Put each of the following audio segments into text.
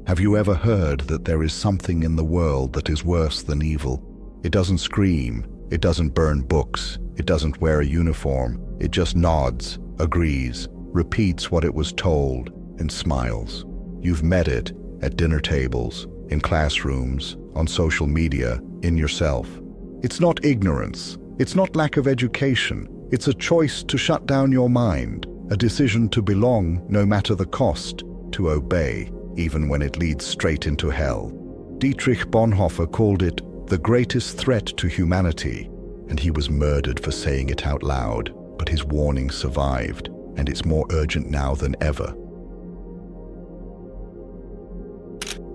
Have you ever heard that there is something in the world that is worse than evil? It doesn't scream, it doesn't burn books, it doesn't wear a uniform, it just nods, agrees, repeats what it was told, and smiles. You've met it at dinner tables, in classrooms, on social media, in yourself. It's not ignorance, it's not lack of education, it's a choice to shut down your mind, a decision to belong no matter the cost, to obey, even when it leads straight into hell. Dietrich Bonhoeffer called it the greatest threat to humanity, and he was murdered for saying it out loud, but his warning survived, and it's more urgent now than ever.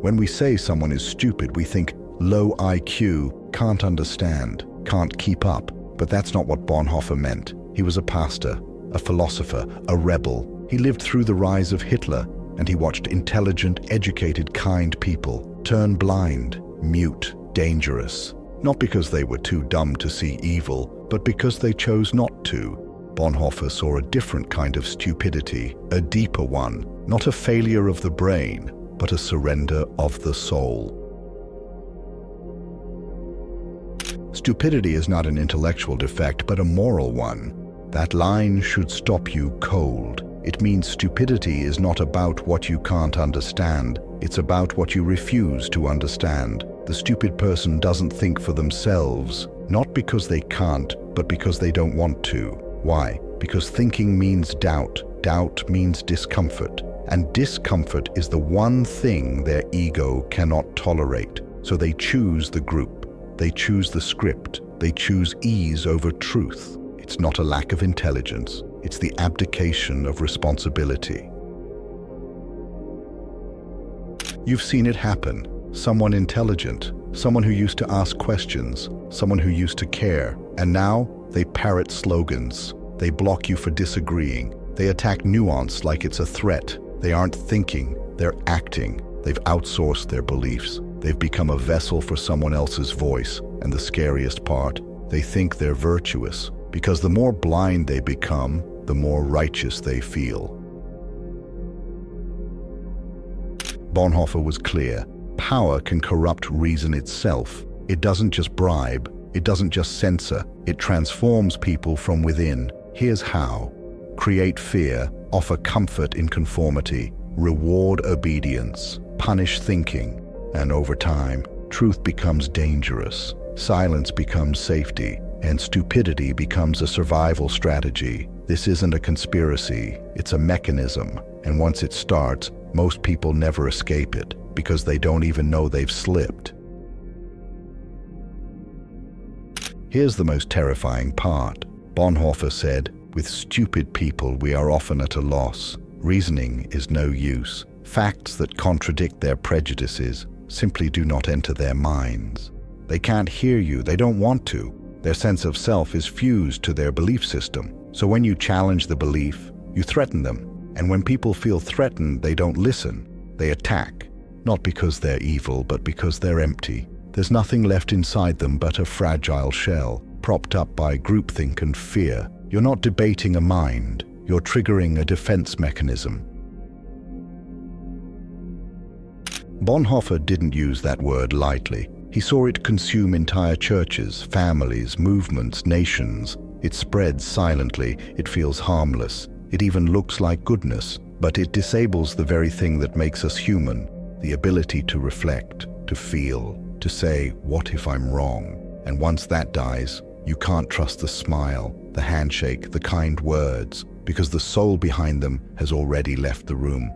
When we say someone is stupid, we think low IQ, can't understand, can't keep up, but that's not what Bonhoeffer meant. He was a pastor, a philosopher, a rebel. He lived through the rise of Hitler, and he watched intelligent, educated, kind people turn blind, mute, dangerous, not because they were too dumb to see evil, but because they chose not to. Bonhoeffer saw a different kind of stupidity, a deeper one, not a failure of the brain, but a surrender of the soul. Stupidity is not an intellectual defect, but a moral one. That line should stop you cold. It means stupidity is not about what you can't understand, it's about what you refuse to understand. The stupid person doesn't think for themselves, not because they can't, but because they don't want to. Why? Because thinking means doubt, doubt means discomfort, and discomfort is the one thing their ego cannot tolerate. So they choose the group, they choose the script, they choose ease over truth. It's not a lack of intelligence, it's the abdication of responsibility. You've seen it happen. Someone intelligent, someone who used to ask questions, someone who used to care, and now they parrot slogans. They block you for disagreeing. They attack nuance like it's a threat. They aren't thinking, they're acting. They've outsourced their beliefs. They've become a vessel for someone else's voice. And the scariest part, they think they're virtuous, because the more blind they become, the more righteous they feel. Bonhoeffer was clear. Power can corrupt reason itself. It doesn't just bribe, it doesn't just censor, it transforms people from within. Here's how. Create fear, offer comfort in conformity, reward obedience, punish thinking, and over time, truth becomes dangerous, silence becomes safety, and stupidity becomes a survival strategy. This isn't a conspiracy, it's a mechanism, and once it starts, most people never escape it, because they don't even know they've slipped. Here's the most terrifying part. Bonhoeffer said, "With stupid people we are often at a loss. Reasoning is no use. Facts that contradict their prejudices simply do not enter their minds. They can't hear you, they don't want to. Their sense of self is fused to their belief system. So when you challenge the belief, you threaten them. And when people feel threatened, they don't listen. They attack. Not because they're evil, but because they're empty. There's nothing left inside them but a fragile shell, propped up by groupthink and fear. You're not debating a mind, you're triggering a defense mechanism." Bonhoeffer didn't use that word lightly. He saw it consume entire churches, families, movements, nations. It spreads silently, it feels harmless. It even looks like goodness, but it disables the very thing that makes us human, the ability to reflect, to feel, to say, what if I'm wrong? And once that dies, you can't trust the smile, the handshake, the kind words, because the soul behind them has already left the room.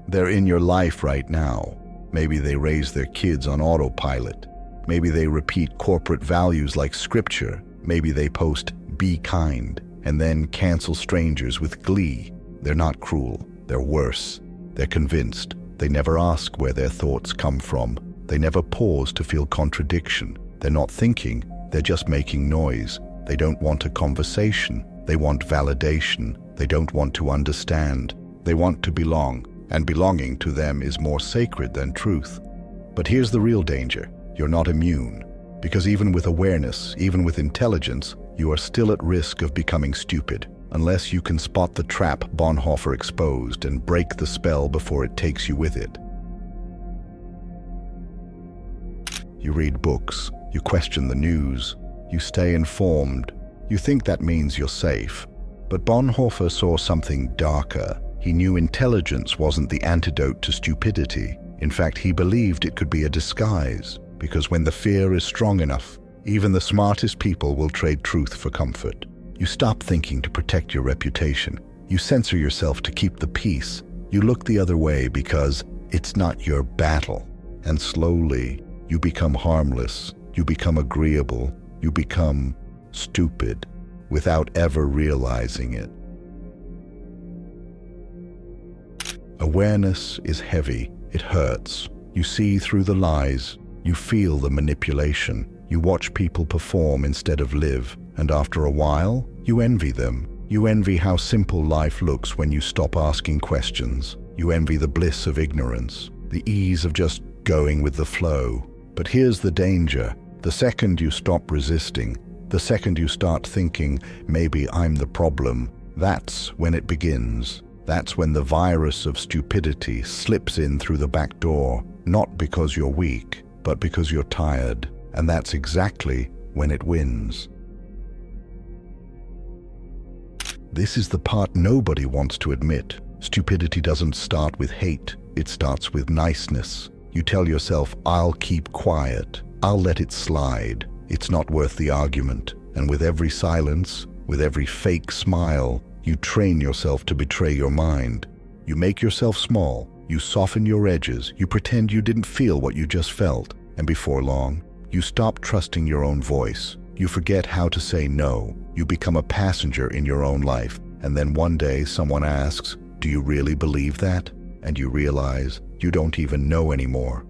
They're in your life right now. Maybe they raise their kids on autopilot. Maybe they repeat corporate values like scripture. Maybe they post, "Be kind," and then cancel strangers with glee. They're not cruel, they're worse. They're convinced. They never ask where their thoughts come from. They never pause to feel contradiction. They're not thinking, they're just making noise. They don't want a conversation. They want validation. They don't want to understand. They want to belong, and belonging to them is more sacred than truth. But here's the real danger. You're not immune. Because even with awareness, even with intelligence, you are still at risk of becoming stupid. unless you can spot the trap Bonhoeffer exposed and break the spell before it takes you with it. You read books, you question the news, you stay informed, you think that means you're safe. But Bonhoeffer saw something darker. He knew intelligence wasn't the antidote to stupidity. In fact, he believed it could be a disguise, because when the fear is strong enough, even the smartest people will trade truth for comfort. You stop thinking to protect your reputation. You censor yourself to keep the peace. You look the other way because it's not your battle. And slowly, you become harmless. You become agreeable. You become stupid without ever realizing it. Awareness is heavy. It hurts. You see through the lies. You feel the manipulation. You watch people perform instead of live. And after a while, you envy them. You envy how simple life looks when you stop asking questions. You envy the bliss of ignorance, the ease of just going with the flow. But here's the danger. The second you stop resisting, the second you start thinking, maybe I'm the problem, that's when it begins. That's when the virus of stupidity slips in through the back door, not because you're weak, but because you're tired. And that's exactly when it wins. This is the part nobody wants to admit. Stupidity doesn't start with hate, it starts with niceness. You tell yourself, I'll keep quiet, I'll let it slide, it's not worth the argument. And with every silence, with every fake smile, you train yourself to betray your mind. You make yourself small, you soften your edges, you pretend you didn't feel what you just felt. And before long, you stop trusting your own voice. You forget how to say no. You become a passenger in your own life. And then one day someone asks, do you really believe that? And you realize you don't even know anymore.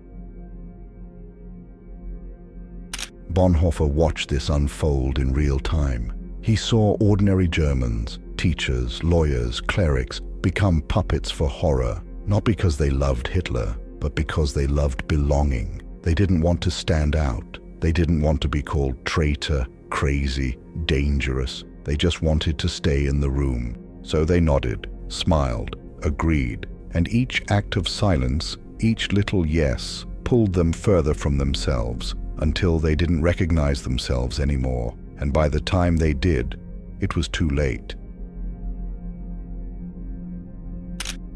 Bonhoeffer watched this unfold in real time. He saw ordinary Germans, teachers, lawyers, clerics, become puppets for horror, not because they loved Hitler, but because they loved belonging. They didn't want to stand out. They didn't want to be called traitor, crazy, dangerous. They just wanted to stay in the room. So they nodded, smiled, agreed, and each act of silence, each little yes, pulled them further from themselves until they didn't recognize themselves anymore. And by the time they did, it was too late.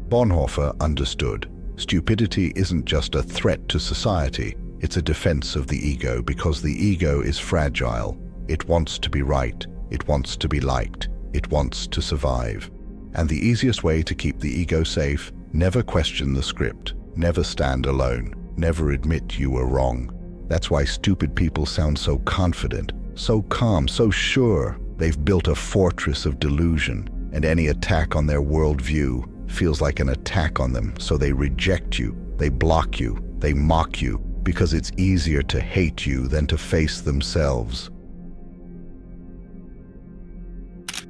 Bonhoeffer understood. Stupidity isn't just a threat to society. It's a defense of the ego, because the ego is fragile. It wants to be right. It wants to be liked. It wants to survive. And the easiest way to keep the ego safe: never question the script. Never stand alone. Never admit you were wrong. That's why stupid people sound so confident, so calm, so sure. They've built a fortress of delusion, and any attack on their worldview feels like an attack on them, so they reject you, they block you, they mock you, because it's easier to hate you than to face themselves.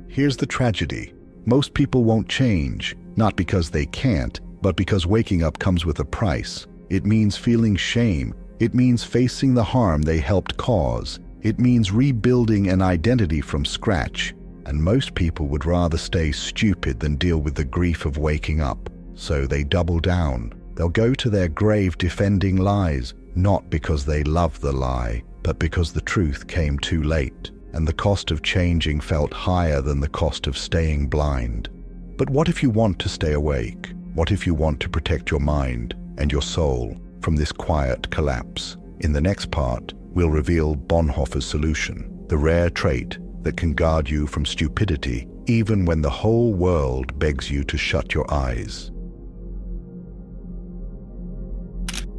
Here's the tragedy. Most people won't change, not because they can't, but because waking up comes with a price. It means feeling shame. It means facing the harm they helped cause. It means rebuilding an identity from scratch. And most people would rather stay stupid than deal with the grief of waking up. So they double down. They'll go to their grave defending lies, not because they love the lie, but because the truth came too late, and the cost of changing felt higher than the cost of staying blind. But what if you want to stay awake? What if you want to protect your mind and your soul from this quiet collapse? In the next part, we'll reveal Bonhoeffer's solution, the rare trait that can guard you from stupidity even when the whole world begs you to shut your eyes.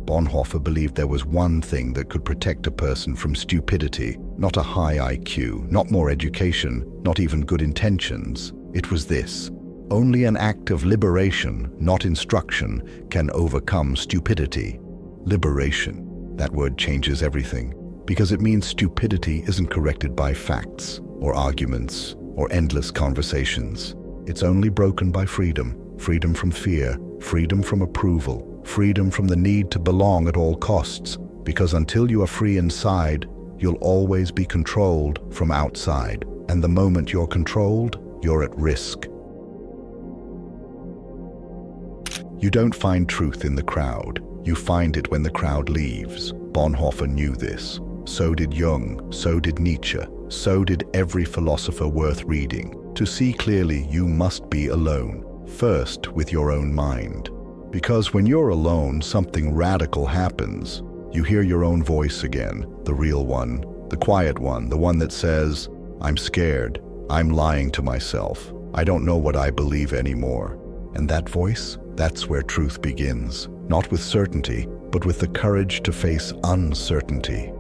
Bonhoeffer believed there was one thing that could protect a person from stupidity, not a high IQ, not more education, not even good intentions. It was this: only an act of liberation, not instruction, can overcome stupidity. Liberation. That word changes everything, because it means stupidity isn't corrected by facts, or arguments, or endless conversations. It's only broken by freedom. Freedom from fear, freedom from approval, freedom from the need to belong at all costs, because until you are free inside, you'll always be controlled from outside. And the moment you're controlled, you're at risk. You don't find truth in the crowd. You find it when the crowd leaves. Bonhoeffer knew this. So did Jung, so did Nietzsche, so did every philosopher worth reading. To see clearly, you must be alone, first with your own mind. Because when you're alone, something radical happens. You hear your own voice again, the real one, the quiet one, the one that says, I'm scared, I'm lying to myself, I don't know what I believe anymore. And that voice, that's where truth begins. Not with certainty, but with the courage to face uncertainty.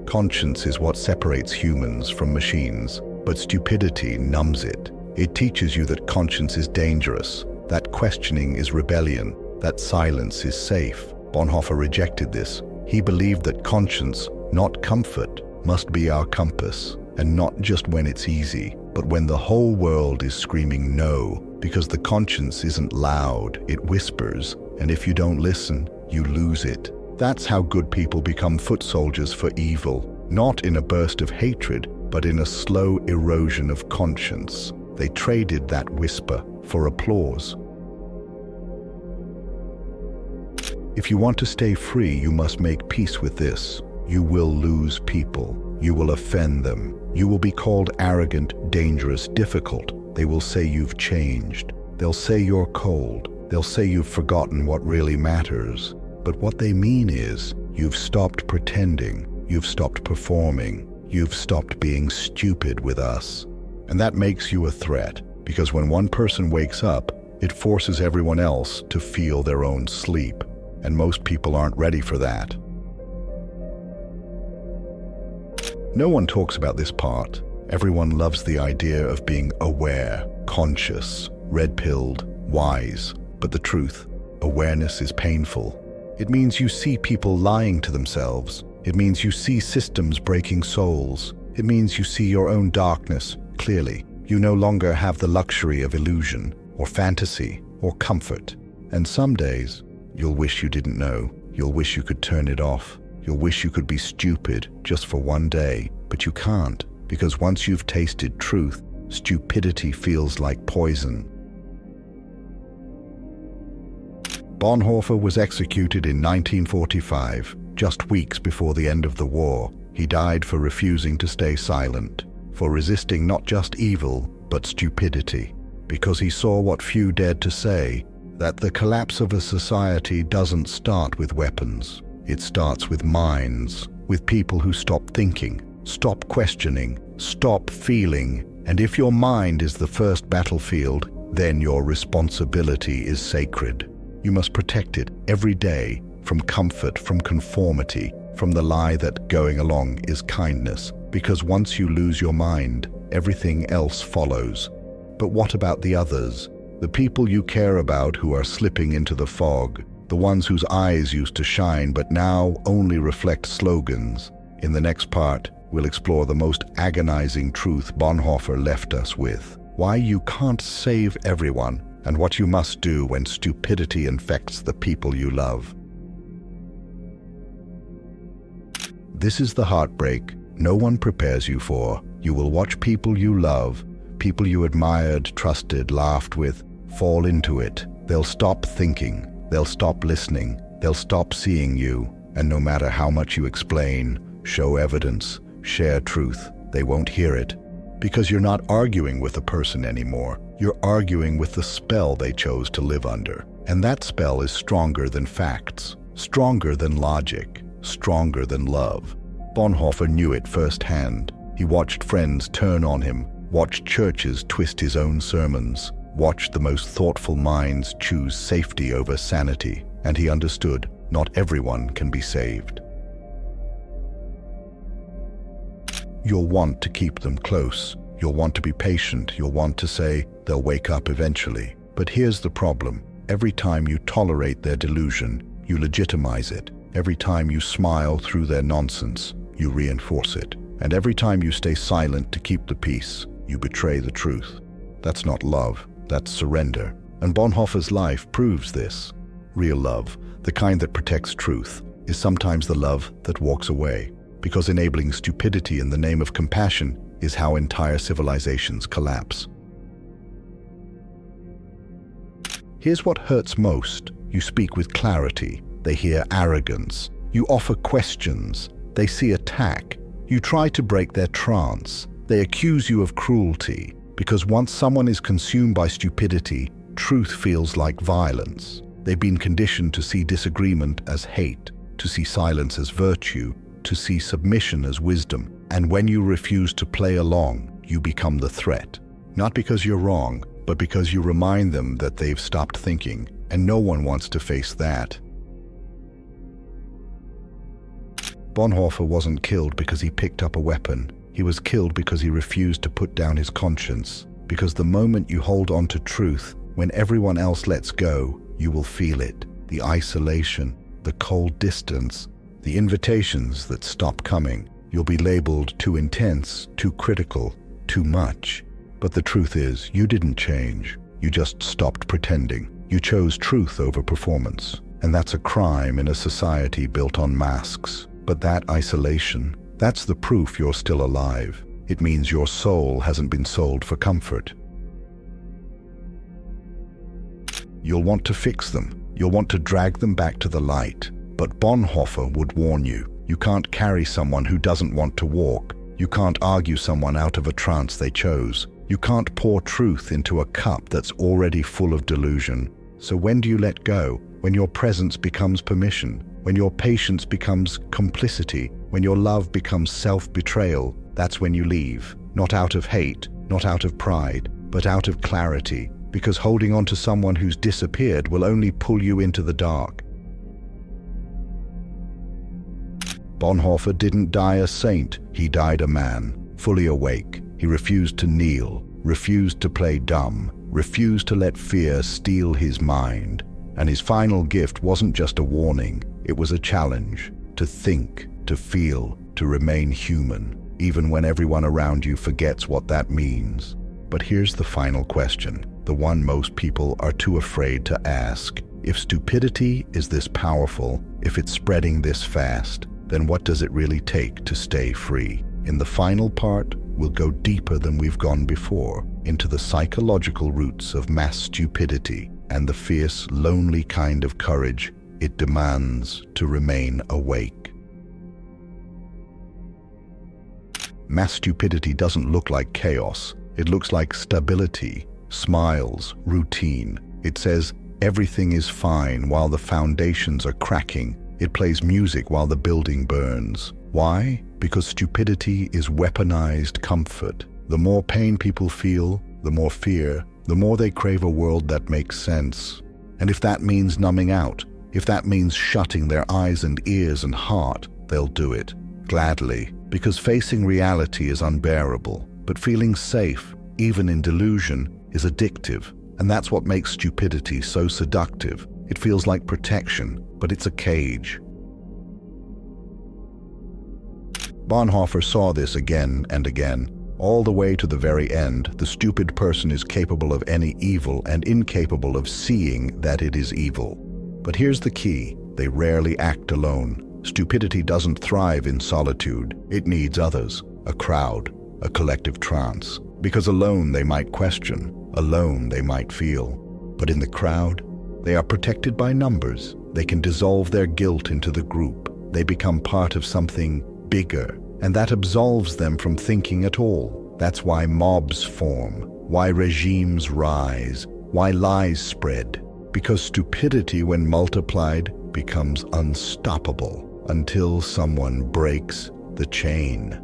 Conscience is what separates humans from machines, but stupidity numbs it. It teaches you that conscience is dangerous, that questioning is rebellion, that silence is safe. Bonhoeffer rejected this. He believed that conscience, not comfort, must be our compass, and not just when it's easy, but when the whole world is screaming no, because the conscience isn't loud, it whispers, and if you don't listen, you lose it. That's how good people become foot soldiers for evil, not in a burst of hatred, but in a slow erosion of conscience. They traded that whisper for applause. If you want to stay free, you must make peace with this. You will lose people. You will offend them. You will be called arrogant, dangerous, difficult. They will say you've changed. They'll say you're cold. They'll say you've forgotten what really matters. But what they mean is, you've stopped pretending, you've stopped performing, you've stopped being stupid with us. And that makes you a threat, because when one person wakes up, it forces everyone else to feel their own sleep. And most people aren't ready for that. No one talks about this part. Everyone loves the idea of being aware, conscious, red-pilled, wise. But the truth, awareness is painful. It means you see people lying to themselves. It means you see systems breaking souls. It means you see your own darkness clearly. You no longer have the luxury of illusion, or fantasy, or comfort. And some days, you'll wish you didn't know. You'll wish you could turn it off. You'll wish you could be stupid just for one day, but you can't, because once you've tasted truth, stupidity feels like poison. Bonhoeffer was executed in 1945, just weeks before the end of the war. He died for refusing to stay silent, for resisting not just evil, but stupidity, because he saw what few dared to say, that the collapse of a society doesn't start with weapons. It starts with minds, with people who stop thinking, stop questioning, stop feeling, and if your mind is the first battlefield, then your responsibility is sacred. You must protect it every day from comfort, from conformity, from the lie that going along is kindness, because once you lose your mind, everything else follows. But what about the others? The people you care about who are slipping into the fog, the ones whose eyes used to shine but now only reflect slogans. In the next part, we'll explore the most agonizing truth Bonhoeffer left us with. Why you can't save everyone, and what you must do when stupidity infects the people you love. This is the heartbreak no one prepares you for. You will watch people you love, people you admired, trusted, laughed with, fall into it. They'll stop thinking, they'll stop listening, they'll stop seeing you, and no matter how much you explain, show evidence, share truth, they won't hear it. Because you're not arguing with a person anymore. You're arguing with the spell they chose to live under. And that spell is stronger than facts, stronger than logic, stronger than love. Bonhoeffer knew it firsthand. He watched friends turn on him, watched churches twist his own sermons, watched the most thoughtful minds choose safety over sanity, and he understood not everyone can be saved. You'll want to keep them close. You'll want to be patient. You'll want to say, they'll wake up eventually. But here's the problem. Every time you tolerate their delusion, you legitimize it. Every time you smile through their nonsense, you reinforce it. And every time you stay silent to keep the peace, you betray the truth. That's not love, that's surrender. And Bonhoeffer's life proves this. Real love, the kind that protects truth, is sometimes the love that walks away. Because enabling stupidity in the name of compassion is how entire civilizations collapse. Here's what hurts most. You speak with clarity. They hear arrogance. You offer questions. They see attack. You try to break their trance. They accuse you of cruelty. Because once someone is consumed by stupidity, truth feels like violence. They've been conditioned to see disagreement as hate, to see silence as virtue, to see submission as wisdom. And when you refuse to play along, you become the threat. Not because you're wrong, but because you remind them that they've stopped thinking, and no one wants to face that. Bonhoeffer wasn't killed because he picked up a weapon. He was killed because he refused to put down his conscience. Because the moment you hold on to truth, when everyone else lets go, you will feel it. The isolation, the cold distance, the invitations that stop coming. You'll be labeled too intense, too critical, too much. But the truth is, you didn't change. You just stopped pretending. You chose truth over performance. And that's a crime in a society built on masks. But that isolation, that's the proof you're still alive. It means your soul hasn't been sold for comfort. You'll want to fix them. You'll want to drag them back to the light. But Bonhoeffer would warn you. You can't carry someone who doesn't want to walk. You can't argue someone out of a trance they chose. You can't pour truth into a cup that's already full of delusion. So when do you let go? When your presence becomes permission. When your patience becomes complicity. When your love becomes self-betrayal. That's when you leave. Not out of hate, not out of pride, but out of clarity. Because holding on to someone who's disappeared will only pull you into the dark. Bonhoeffer didn't die a saint. He died a man, fully awake. He refused to kneel, refused to play dumb, refused to let fear steal his mind. And his final gift wasn't just a warning, it was a challenge. To think, to feel, to remain human, even when everyone around you forgets what that means. But here's the final question, the one most people are too afraid to ask. If stupidity is this powerful, if it's spreading this fast, then what does it really take to stay free? In the final part, we'll go deeper than we've gone before, into the psychological roots of mass stupidity and the fierce, lonely kind of courage it demands to remain awake. Mass stupidity doesn't look like chaos. It looks like stability, smiles, routine. It says everything is fine while the foundations are cracking. It plays music while the building burns. Why? Because stupidity is weaponized comfort. The more pain people feel, the more fear, the more they crave a world that makes sense. And if that means numbing out, if that means shutting their eyes and ears and heart, they'll do it, gladly, because facing reality is unbearable. But feeling safe, even in delusion, is addictive. And that's what makes stupidity so seductive. It feels like protection, but it's a cage. Bonhoeffer saw this again and again. All the way to the very end, the stupid person is capable of any evil and incapable of seeing that it is evil. But here's the key, they rarely act alone. Stupidity doesn't thrive in solitude. It needs others, a crowd, a collective trance. Because alone they might question, alone they might feel. But in the crowd, they are protected by numbers. They can dissolve their guilt into the group. They become part of something bigger, and that absolves them from thinking at all. That's why mobs form, why regimes rise, why lies spread. Because stupidity, when multiplied, becomes unstoppable until someone breaks the chain.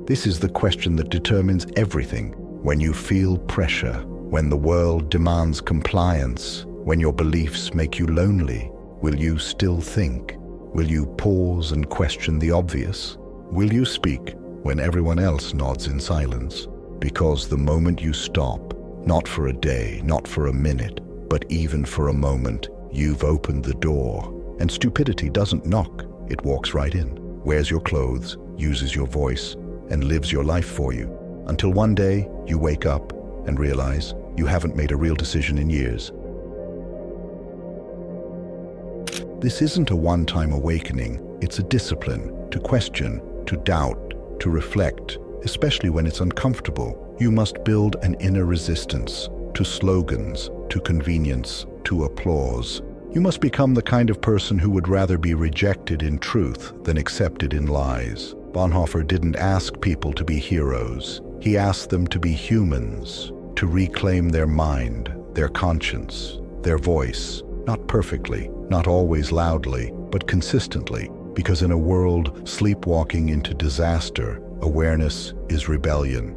This is the question that determines everything. When you feel pressure, when the world demands compliance, when your beliefs make you lonely, will you still think? Will you pause and question the obvious? Will you speak when everyone else nods in silence? Because the moment you stop, not for a day, not for a minute, but even for a moment, you've opened the door. And stupidity doesn't knock, it walks right in, wears your clothes, uses your voice, and lives your life for you. Until one day, you wake up and realize you haven't made a real decision in years. This isn't a one-time awakening, it's a discipline to question, to doubt, to reflect, especially when it's uncomfortable. You must build an inner resistance to slogans, to convenience, to applause. You must become the kind of person who would rather be rejected in truth than accepted in lies. Bonhoeffer didn't ask people to be heroes. He asked them to be humans, to reclaim their mind, their conscience, their voice, not perfectly, not always loudly, but consistently, because in a world sleepwalking into disaster, awareness is rebellion.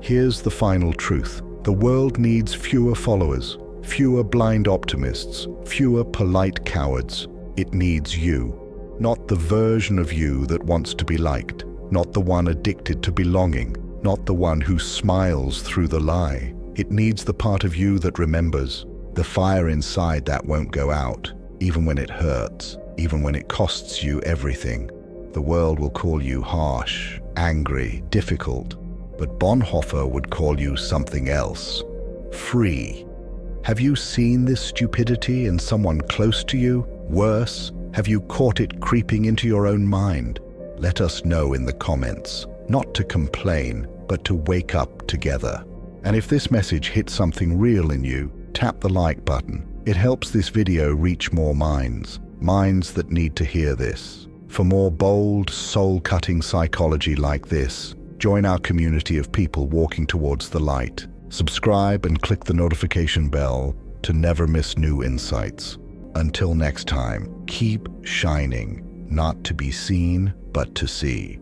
Here's the final truth. The world needs fewer followers, fewer blind optimists, fewer polite cowards. It needs you. Not the version of you that wants to be liked, not the one addicted to belonging, not the one who smiles through the lie. It needs the part of you that remembers, the fire inside that won't go out, even when it hurts, even when it costs you everything. The world will call you harsh, angry, difficult, but Bonhoeffer would call you something else. Free. Have you seen this stupidity in someone close to you? Worse, have you caught it creeping into your own mind? Let us know in the comments, not to complain, but to wake up together. And if this message hit something real in you, tap the like button. It helps this video reach more minds that need to hear this. For more bold, soul-cutting psychology like this, join our community of people walking towards the light. Subscribe and click the notification bell to never miss new insights. Until next time, keep shining, not to be seen, but to see.